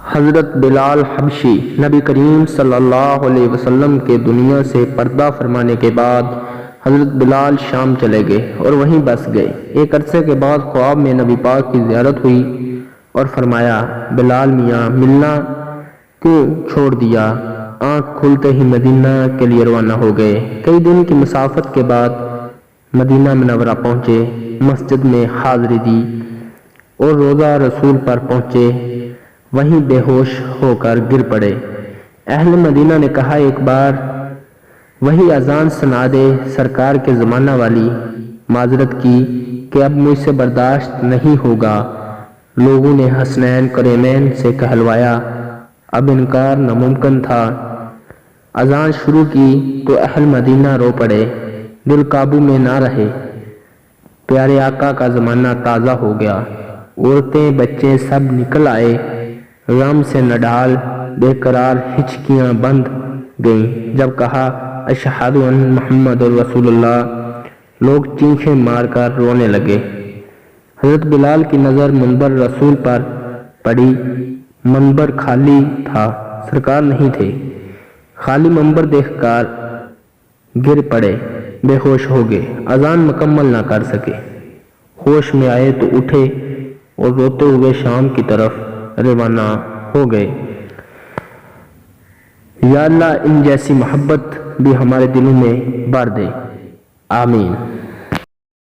حضرت بلال حبشی نبی کریم صلی اللہ علیہ وسلم کے دنیا سے پردہ فرمانے کے بعد حضرت بلال شام چلے گئے اور وہیں بس گئے۔ ایک عرصے کے بعد خواب میں نبی پاک کی زیارت ہوئی اور فرمایا، بلال میاں ملنا کیوں چھوڑ دیا؟ آنکھ کھلتے ہی مدینہ کے لیے روانہ ہو گئے۔ کئی دن کی مسافت کے بعد مدینہ منورہ پہنچے، مسجد میں حاضری دی اور روضہ رسول پر پہنچے، وہیں بے ہوش ہو کر گر پڑے۔ اہل مدینہ نے کہا، ایک بار وہی اذان سنا دے۔ سرکار کے زمانہ والی معذرت کی کہ اب مجھ سے برداشت نہیں ہوگا۔ لوگوں نے حسنین کریمین سے کہلوایا، اب انکار ناممکن تھا۔ اذان شروع کی تو اہل مدینہ رو پڑے، دل قابو میں نہ رہے۔ پیارے آقا کا زمانہ تازہ ہو گیا، عورتیں بچے سب نکل آئے، غم سے نڈال بے قرار ہچکیاں بند گئیں۔ جب کہا اشہد ان محمد رسول اللہ، لوگ چیخیں مار کر رونے لگے۔ حضرت بلال کی نظر منبر رسول پر پڑی، منبر خالی تھا، سرکار نہیں تھے۔ خالی منبر دیکھ کر گر پڑے، بے ہوش ہو گئے، اذان مکمل نہ کر سکے۔ ہوش میں آئے تو اٹھے اور روتے ہوئے شام کی طرف روانہ ہو گئے۔ یا اللہ ان جیسی محبت بھی ہمارے دلوں میں بھر دے، آمین۔